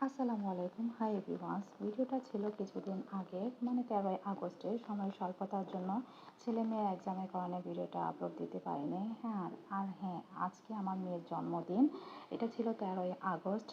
আসসালামু আলাইকুম, hi everyone. ভিডিওটা ছিল কিছুদিন আগে, মানে 13ই আগস্টে। সময় স্বল্পতার জন্য ছেলে মেয়ের এক্সামের কারণে ভিডিওটা আপলোড দিতে পারিনি। হ্যাঁ, আজকে আমার মেয়ের জন্মদিন। এটা ছিল 13ই আগস্ট,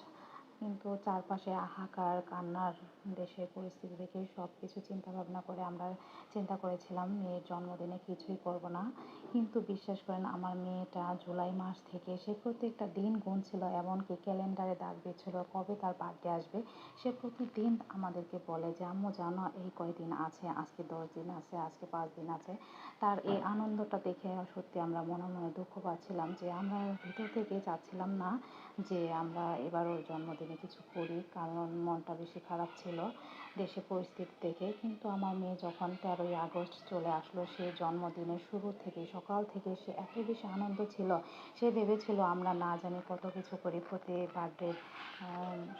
কিন্তু চারপাশে হাহাকার, কান্নার, দেশের পরিস্থিতি দেখে সব কিছু চিন্তা ভাবনা করে আমরা চিন্তা করেছিলাম মেয়ের জন্মদিনে কিছুই করব না। কিন্তু বিশ্বাস করেন, আমার মেয়েটা জুলাই মাস থেকে সে প্রত্যেকটা দিন গুনছিল, এমনকি ক্যালেন্ডারে দাগ দিচ্ছিল কবে তার বার্থডে আসবে। সে প্রতিদিন আমাদেরকে বলে যে আম্মু জানো এই কয়দিন আছে, আজকে 10 দিন আছে, আজকে 5 দিন আছে। তার এই আনন্দটা দেখে সত্যি আমরা মনে মনে দুঃখ পাচ্ছিলাম, যে আমরা ভিতর থেকে চাচ্ছিলাম না যে আমরা এবার ওর জন্মদিনে কিছু করি, কারণ মনটা বেশি খারাপ ছিল দেশের পরিস্থিতি দেখে। কিন্তু আমার মেয়ে যখন 13ই আগস্ট চলে আসলো, সে জন্মদিনের শুরু থেকে সকাল থেকে সে এত বেশি আনন্দ ছিল। সে ভেবেছিল আমরা না জানি কত কিছু করি প্রতি বার্থডে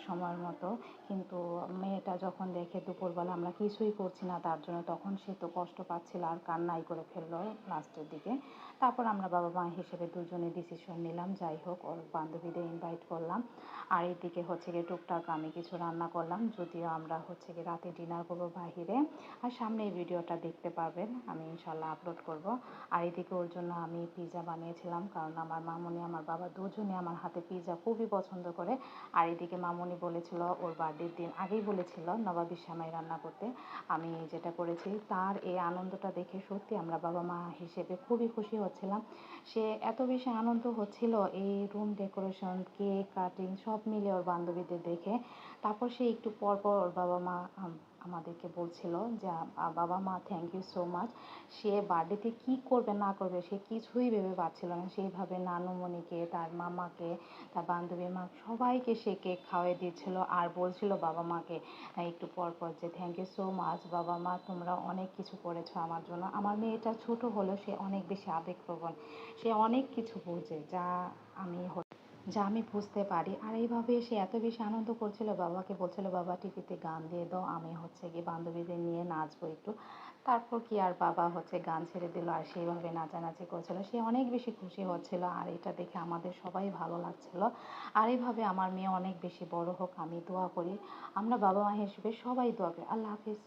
সময়ের মতো। কিন্তু মেয়েটা যখন দেখে দুপুরবেলা আমরা কিছুই করছি না তার জন্য, তখন সে তো কষ্ট পাচ্ছিল আর কান্নাই করে ফেললো লাস্টের দিকে। তারপর আমরা বাবা মা হিসেবে দুজনে ডিসিশন নিলাম, যাই হোক ওর বান্ধবীদের ইনভাইট করলাম। আর এদিকে হচ্ছে গিয়ে টুকটাক আমি কিছু রান্না করলাম, যদিও আমরা হচ্ছে গিয়ে রাতে ডিনার করবো বাহিরে। আর সামনে এই ভিডিওটা দেখতে পারবেন, আমি ইনশাল্লাহ আপলোড করব। আর এদিকে ওর জন্য আমি পিৎজা বানিয়েছিলাম, কারণ আমার মামুনি আমার বাবা দুজনে আমার হাতে পিৎজা খুবই পছন্দ করে। আর এদিকে মামুনি বলেছিল, ওর বার্থডের দিন আগেই বলেছিল নবাবী সেমাই রান্না করতে। আমি যেটা করেছি, তার এই আনন্দটা দেখে সত্যি আমরা বাবা মা হিসেবে খুবই খুশি হচ্ছিলাম। সে এত বেশি আনন্দ হচ্ছিল এই রুম ডেকোরেশন, কেক কাটিং সব মিলে ওর বান্ধবীদের দেখে। তারপর সে একটু পর পর ওর বাবা মা আমাদেরকে বলছিল যে বাবা মা থ্যাংক ইউ সো মাচ। সে বার্থডেতে কী করবে না করবে সে কিছুই ভেবে পাচ্ছিল না, সেইভাবে নানুমণিকে, তার মামাকে, তার বান্ধবীর মা সবাইকে সে কেক খাওয়াই দিচ্ছিল আর বলছিল বাবা মাকে একটু পর পর যে থ্যাংক ইউ সো মাচ বাবা মা, তোমরা অনেক কিছু করেছো আমার জন্য। আমার মেয়েটা ছোট হলেও সে অনেক বেশি আবেগপ্রবণ, সে অনেক কিছু বোঝে আমি যা আমি বুঝতে পারি। আর এইভাবে সে এত বেশি আনন্দ করছিল, বাবাকে বলছিল বাবা টিভিতে গান দিয়ে দাও, আমি হচ্ছে গিয়ে বান্ধবীদের নিয়ে নাচবো একটু। তারপর কি আর বাবা হচ্ছে গান ছেড়ে দিল আর সেইভাবে নাচানাচি করছিল, সে অনেক বেশি খুশি হচ্ছিল। আর এটা দেখে আমাদের সবাই ভালো লাগছিল। আর এইভাবে আমার মেয়ে অনেক বেশি বড় হোক আমি দোয়া করি, আমরা বাবা মা হিসেবে সবাই দোয়া করি। আল্লাহ হাফিজ।